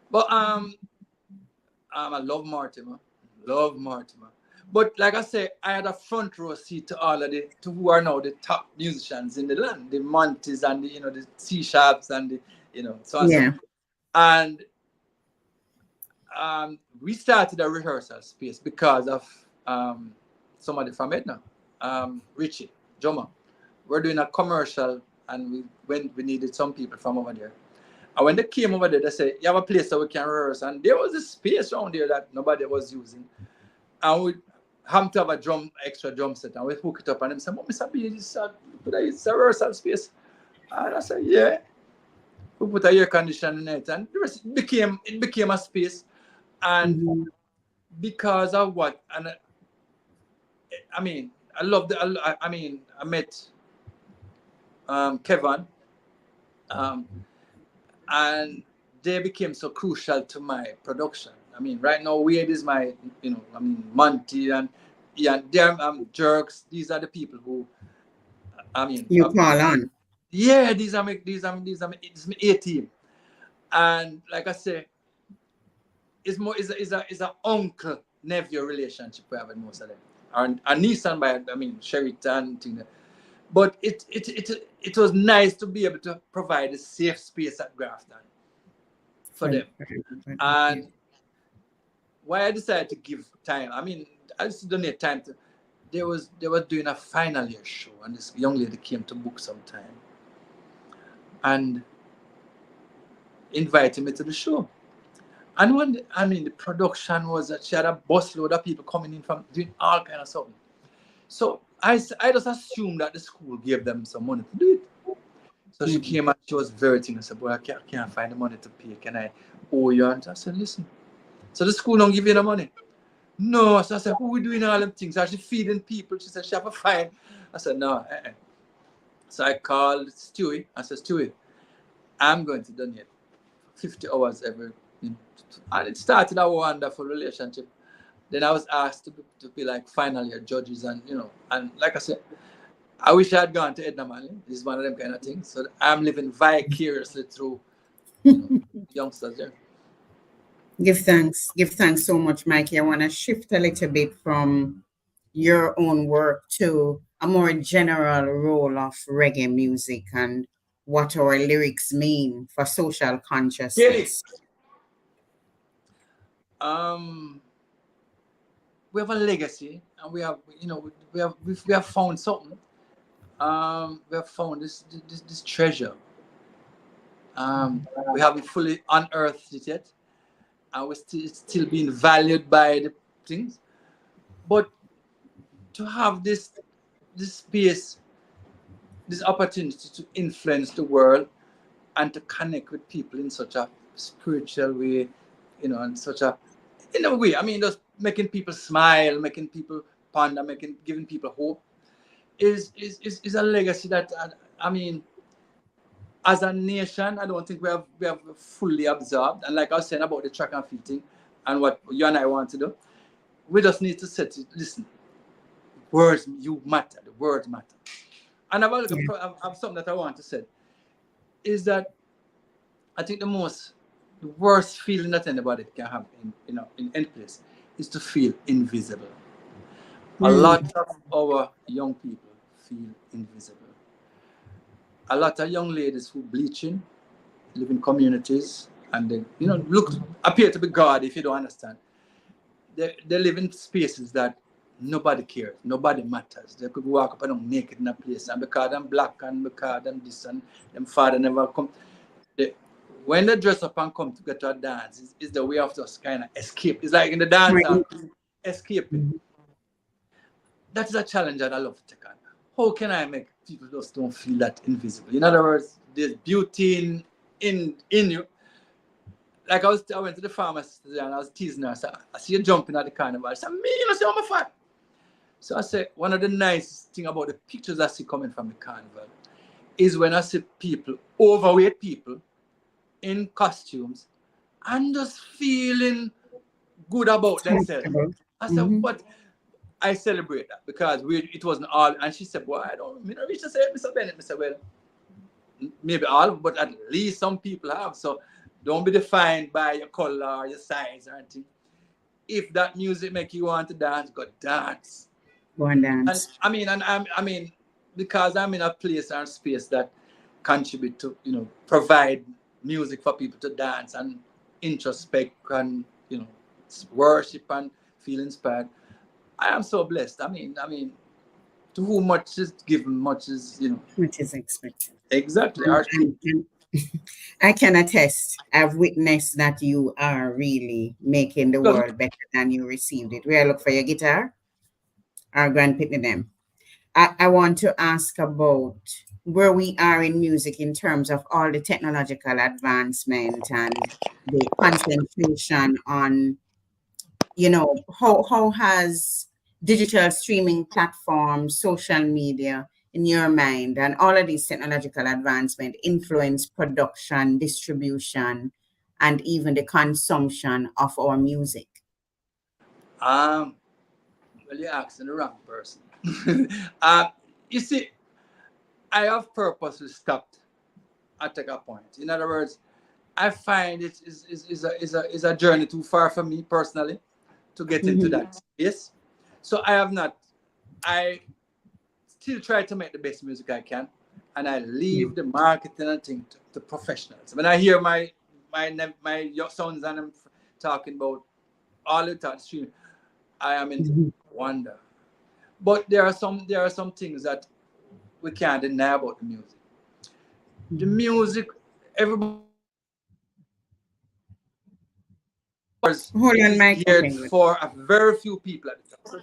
but I love Mortimer, love Mortimer. But like I say, I had a front row seat to all of to who are now the top musicians in the land, the Montes and the C sharps and so on and so. Yeah. And we started a rehearsal space because of somebody from Edna, Richie Joma. We're doing a commercial, and we needed some people from over there. And when they came over there, they said, "You have a place that we can rehearse," and there was a space around there that nobody was using. And we happened to have extra drum set, and we hook it up, and they said, "But Mr. B, it's a rehearsal space." And I said, "Yeah." We put a air conditioner in it, and it became a space. And Mhm. because of what, and I mean, I love I met Kevin, um, and they became so crucial to my production. I mean, right now, Wade is my, Monty and yeah, them Jerks. These are the people who, I mean, You call on. yeah, it's my A team. And like I say, it's more is a uncle nephew relationship we have with most of them. And a niece and by Sheraton thing. But it was nice to be able to provide a safe space at Grafton for them. Yeah. And why I decided to give time, I just donate time to. They were doing a final year show, and this young lady came to book some time and invited me to the show. And the production was that she had a busload of people coming in from doing all kind of something. So I just assumed that the school gave them some money to do it. So she Mhm. came and she was very thinking. I said, "Boy, I can't find the money to pay. Can I owe you?" And I said, "Listen. So the school don't give you the money." No. So I said, "Who we doing all them things? Are she feeding people?" She said, "She have a fine." I said, "No." So I called Stewie. I said, "Stewie, I'm going to donate 50 hours every." And it started a wonderful relationship. Then I was asked to be like final year judges, and like I said, I wish I had gone to Edna Manley. This is one of them kind of things. So I'm living vicariously through, youngsters there. Give thanks. Give thanks so much, Mikey. I want to shift a little bit from your own work to a more general role of reggae music and what our lyrics mean for social Kelly, consciousness. um, we have a legacy, and we have found something. We have found this treasure. We haven't fully unearthed it yet, and it's still being valued by the things. But to have this space, this opportunity to influence the world and to connect with people in such a spiritual way, and such a in a way. Just making people smile, making people ponder, giving people hope is a legacy that I mean, as a nation, I don't think we have fully absorbed. And like I was saying about the track and field thing, and what you and I want to do, we just need to set it. Listen, words you matter. The words matter. And I have something that I want to say is that I think the most the worst feeling that anybody can have in any place is to feel invisible. A lot Mm. of our young people feel invisible. A lot of young ladies who bleaching, live in communities, and they, appear to be God if you don't understand. They live in spaces that nobody cares, nobody matters. They could walk up and down naked in a place, and because I'm black and because I'm this and them father never come. They, when they dress up and come to get to a dance, it's the way of just kind of escape. It's like in the dance, Right. escaping. That is a challenge that I love to take on. How can I make people just don't feel that invisible? In other words, there's beauty in you. Like I went to the pharmacy today and I was teasing her. I said, I see you jumping at the carnival. I said, me, you know, see how I'm fat. So I said, one of the nicest thing about the pictures I see coming from the carnival is when I see people, overweight people, in costumes and just feeling good about themselves. I said, Mm-hmm. but I celebrate that because it wasn't all. And she said, well, I don't reach to say it, Mr. Bennett. Mr. Well, maybe all, but at least some people have. So don't be defined by your color or your size or anything. If that music make you want to dance, go dance. Go and And dance. I mean, because I'm in a place or space that contribute to, provide music for people to dance and introspect and, worship and feel inspired. I am so blessed. To whom much is given, much is, Which is expected. exactly. And, and I can attest, I've witnessed that you are really making the world better than you received it. Where I look for your guitar, our grandpitney them. I want to ask about where we are in music in terms of all the technological advancement and the concentration on, how has digital streaming platforms, social media, in your mind, and all of these technological advancement influence production, distribution, and even the consumption of our music? Well, you're asking the wrong person. uh, you see, I have purposely stopped at a point. In other words, I find it is a journey too far for me personally to get into Mm-hmm. that space. So I have not. I still try to make the best music I can, and I Yeah. leave the marketing and thing to professionals. When I hear my young sons and them talking about all the time streaming, I am in Mhm. wonder. But there are some things that we can't deny about the music. The Mhm. music, everybody Hold it on, is Mike. geared Okay, good. for a very few people at the top. So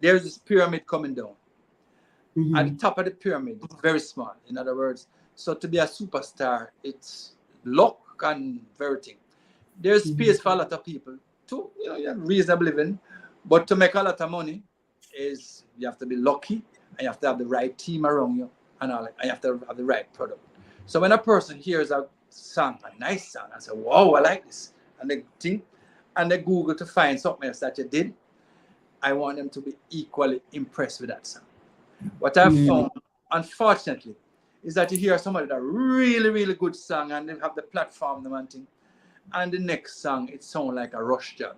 there's this pyramid coming down. At the Mm-hmm. top of the pyramid, it's very small. In other words, so to be a superstar, it's luck and everything. There's Mm-hmm. space for a lot of people to, you have reasonable living, but to make a lot of money is you have to be lucky and you have to have the right team around you and all, and you have to have the right product. So when a person hears a song, a nice song, and say, "Wow, I like this," and they think, and they Google to find something else that you did, I want them to be equally impressed with that song. What I've Mm-hmm. found, unfortunately, is that you hear somebody that really, really good song and they have the platform them and thing, and the next song it sounds like a rush job.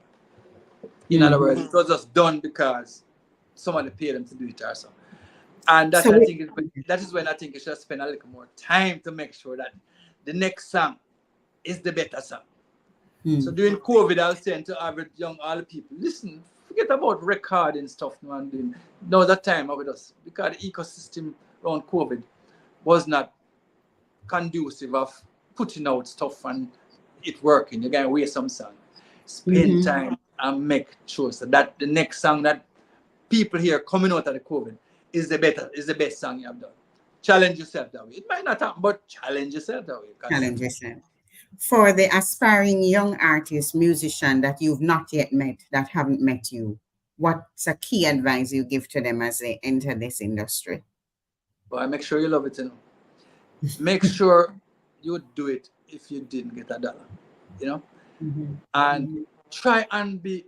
In other Mm-hmm. words, it was just done because somebody paid them to do it or so. And So, that is when I think you should spend a little more time to make sure that the next song is the better song. So mm, during COVID, I was saying to average young all the people, listen, forget about recording stuff now and doing. Now that time with us because the ecosystem around COVID was not conducive of putting out stuff and it working. You're gonna waste some song. Spend mm-hmm. time and make sure so that the next song that people hear coming out of the COVID is the best song you have done. Challenge yourself that way. It might not happen, but challenge yourself that way. Because Challenge yourself. For the aspiring young artist, musician that you've not yet met, that haven't met you, what's a key advice you give to them as they enter this industry? but make sure you love it, make sure you would do it if you didn't get a dollar, you know, Mm-hmm. and try and be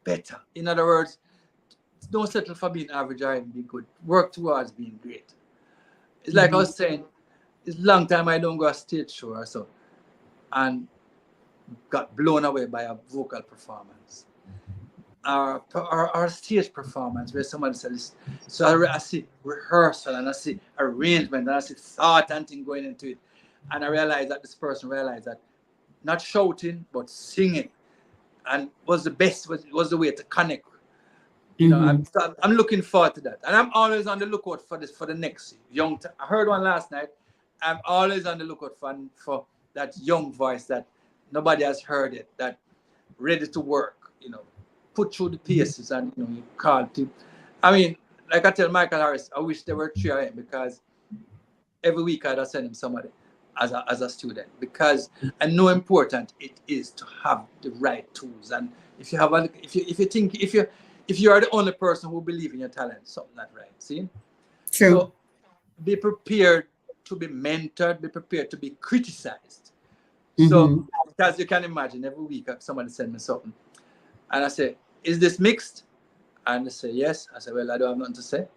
better. In other words, don't settle for being average or even be good. Work towards being great. It's like I Mm-hmm. was saying, it's a long time I don't go a stage show or so. And got blown away by a vocal performance. Our stage performance where somebody says, so I see rehearsal and I see arrangement and I see thought and thing going into it. And I realized that this person realized that not shouting, but singing and was the best, was the way to connect. You know, I'm looking forward to that. And I'm always on the lookout for this, for the next young, I heard one last night. I'm always on the lookout for that young voice that nobody has heard it, that ready to work, you know, put through the paces and, you know, you call to. I mean, like I tell Michael Harris, I wish there were 3 of him because every week I'd send him somebody as a student because I know how important it is to have the right tools. And if you have if you are the only person who believes in your talent, something not right. See? True. So be prepared to be mentored, be prepared to be criticized. So as you can imagine, every week somebody send me something. And I say, is this mixed? And they say, yes. I say, well, I don't have nothing to say.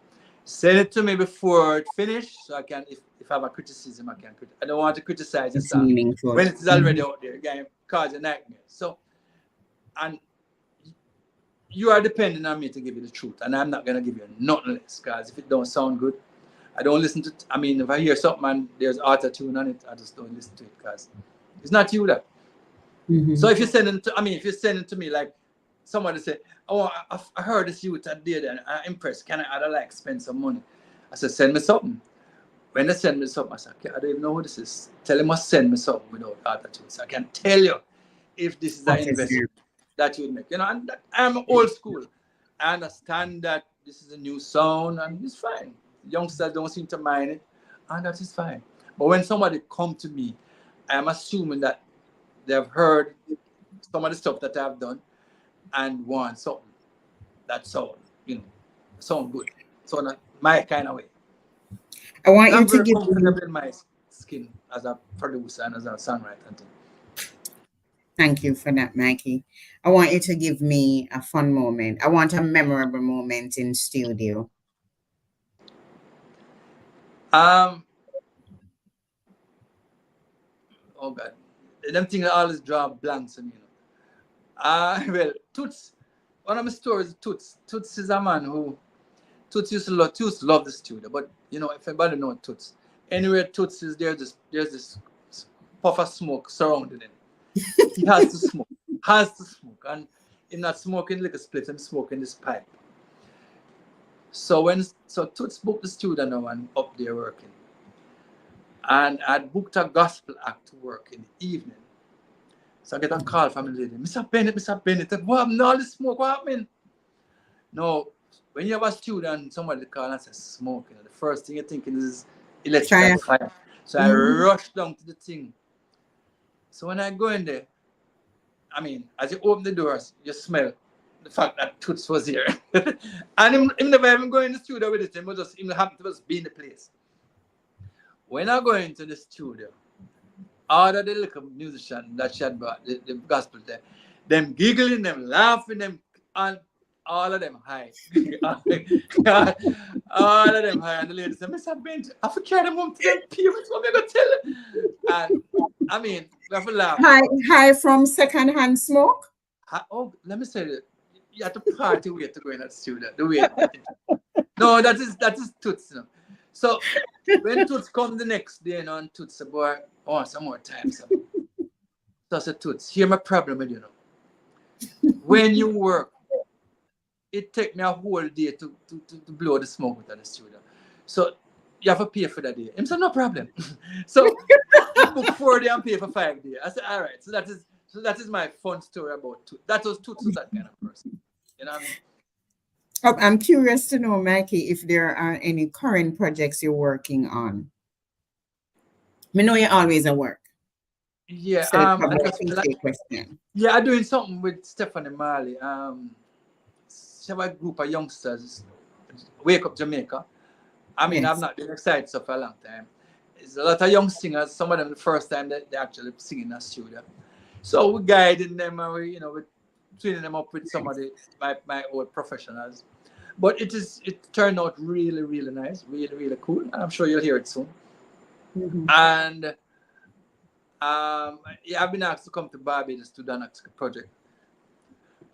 Send it to me before it finished, so I can, if I have a criticism, I can. I don't want to criticize It's yourself meaningful. when it's already out there. It can cause a nightmare. So, and you are depending on me to give you the truth, and I'm not gonna give you nothing less. Because if it don't sound good, I don't listen to. I mean, if I hear something and there's auto tune on it, I just don't listen to it because it's not you that. So if you send it to, if you send it to me like somebody say, oh, I heard this youth that did and I'm impressed. Can I like spend some money? I said, send me something. When they send me something, I said, okay, I don't even know who this is. Tell him to send me something without attitude. So I can tell you if this is an investment that you would make. You know, and I'm old school. I understand that this is a new sound and it's fine. Youngsters don't seem to mind it, and that is fine. But when somebody come to me, I'm assuming that they've heard some of the stuff that I've done and want something that sound, sound good. So not my kind of way. I want you I'm to very give comfortable in my skin as a producer and as a songwriter. Thank you for that, Mikey. I want you to give me a fun moment. I want a memorable moment in studio. Oh God, them things always draw blanks on me. Well, Toots. One of my stories, Toots. Toots is a man who Toots used to love the studio, but if anybody knows Toots, anywhere Toots is there, there's this puff of smoke surrounding him. He has to smoke, and he's not smoking like a split, I'm smoking this pipe. So Toots booked the studio now and up there working, and I'd booked a gospel act to work in the evening. So I get a call from the lady, Mr. Bennett, what happened? All this smoke, what happened? No, when you have a student, somebody call and says smoking, the first thing you're thinking is electrical fire. So I rushed down to the thing. So when I go in there, as you open the doors, you smell the fact that Toots was here. And him never even go in the studio with it, him happened to just be in the place. When I go into the studio, all of the little musicians that she had brought, the gospel there, them giggling, them laughing, them, and all of them high. All of them high. And the lady said, Mr. Bench, I have to carry them home to them parents. What am I going to tell them? And we have to laugh. High from secondhand smoke? Oh, let me say that. You have to party way to go in that studio. The way. No, that is Toots. So when Toots come the next day, and Toots said, boy, I want some more time. So I said, Toots, here's my problem with you. When you work, it take me a whole day to blow the smoke out of the studio. So you have to pay for that day. He said, no problem. So he booked 4 days and pay for 5 days. I said, all right. So that is my fun story about Toots. That was Toots was that kind of person. You know what I mean? I'm curious to know, Mikey, if there are any current projects you're working on. I know you're always at work. Yeah. I'm doing something with Stephanie Marley. She have a group of youngsters, Wake Up Jamaica. I've not been excited so for a long time. It's a lot of young singers. Some of them the first time that they actually sing in the studio. So we're guiding them and we're tuning them up with some of my old professionals. But it turned out really, really nice, really, really cool. And I'm sure you'll hear it soon. And Yeah, I've been asked to come to Barbados to do an project.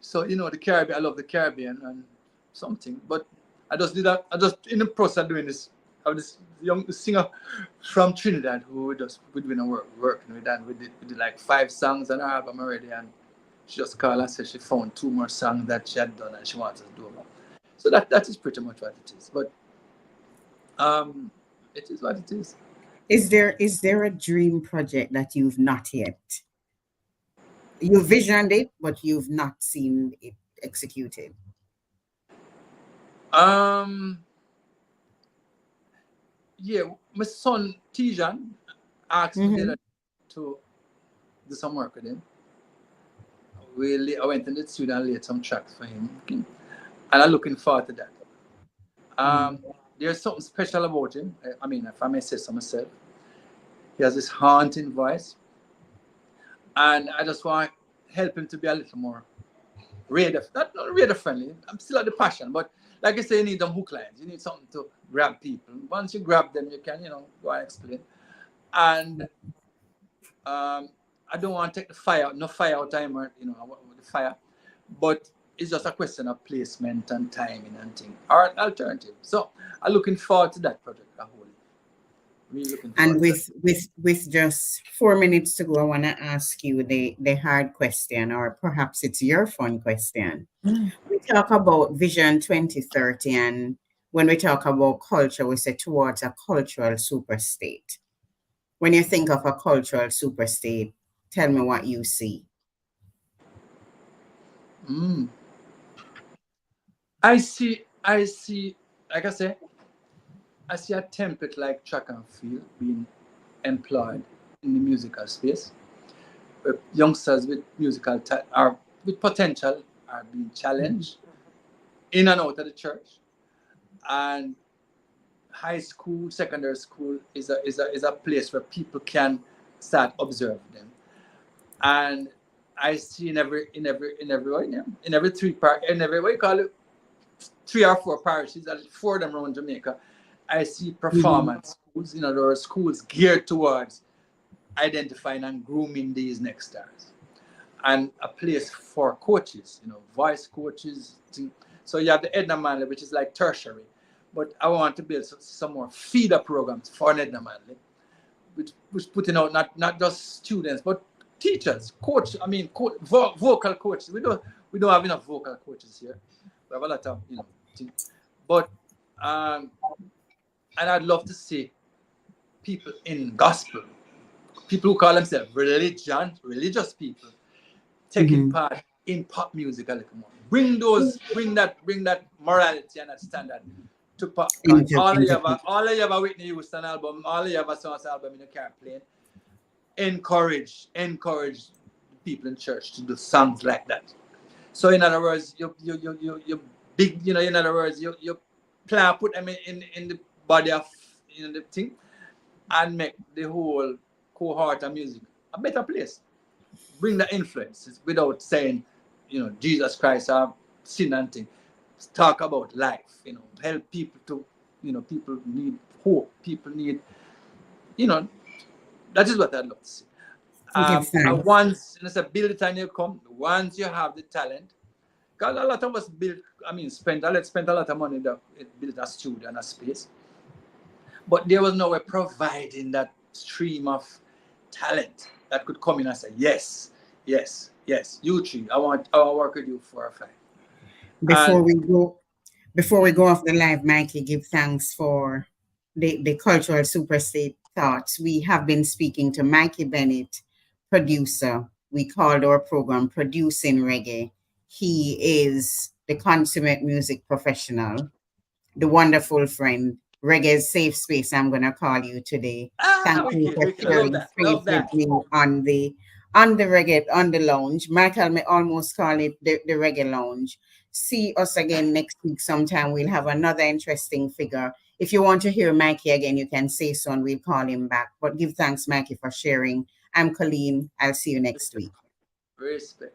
So the Caribbean, I love the Caribbean and something, but I just did that. I just in the process of doing this. I have this young singer from Trinidad who we doing a working with, and we did like 5 songs on her album already, and she just called and said she found 2 more songs that she had done and she wants us to do more. So that is pretty much what it is. But it is what it is. Is there a dream project that you've not yet? You visioned it, but you've not seen it executed. Um, yeah, my son Tijan asked me the Mm-hmm. other to do some work with him. I went in the studio and laid some tracks for him, and I'm looking forward to that. Um, there's something special about him. I mean, if I may say so myself, he has this haunting voice, and I just want to help him to be a little more radar, not radar friendly. I'm still at the passion, but like I say, you need them hook lines. You need something to grab people. Once you grab them, you can, go and explain. And I don't want to take the fire, no fire out time, or the fire, but it's just a question of placement and timing and thing, or an alternative. So I'm looking forward to that project. Really looking And forward to that. with just 4 minutes to go, I want to ask you the hard question, or perhaps it's your fun question. We talk about Vision 2030, and when we talk about culture, we say towards a cultural super state. When you think of a cultural super state, tell me what you see. Mm. I see, like I say, I see a template like track and field being employed in the musical space, where youngsters with musical or with potential are being challenged in and out of the church, and high school, secondary school is a place where people can start observing them. And I see in every what you call it, 3 or 4 parishes, 4 of them around Jamaica, I see Mhm. performance schools. There are schools geared towards identifying and grooming these next stars, and a place for coaches, voice coaches. So you have the Edna Manley, which is like tertiary, but I want to build some more feeder programs for an Edna Manley, which putting out not just students but teachers, vocal coaches. We don't have enough vocal coaches here. We have a lot of things. But and I'd love to see people in gospel, people who call themselves religious people, taking Mhm. part in pop music a little more. Bring that morality and that standard to pop. Because all of you have a Whitney Houston album, all of you have a Songs album in the car playing. Encourage people in church to do songs like that. So in other words, you big, in other words, you plan put them in the body of the thing, and make the whole cohort of music a better place. Bring the influences without saying, Jesus Christ or sin and thing. Talk about life, help people to, people need hope. People need, that is what I'd love to see. Give And thanks. once, it's a build it and you come, once you have the talent, because a lot of us spent a lot of money to build a studio and a space, but there was no way providing that stream of talent that could come in and say, yes, yes, yes, you three, I want work with you 4 or 5. Before And we go, before we go off the live, Mikey, give thanks for the cultural super state thoughts. We have been speaking to Mikie Bennett, producer. We called our program Producing Reggae. He is the consummate music professional, the wonderful friend, Reggae's safe space, I'm going to call you today. Thank you wicked, for wicked. I love sharing that. Love space with that. me on the Reggae, on the lounge. Michael may almost call it the Reggae Lounge. See us again next week sometime. We'll have another interesting figure. If you want to hear Mikey again, you can say so and we'll call him back. But give thanks, Mikey, for sharing. I'm Coleen. I'll see you next week. Respect.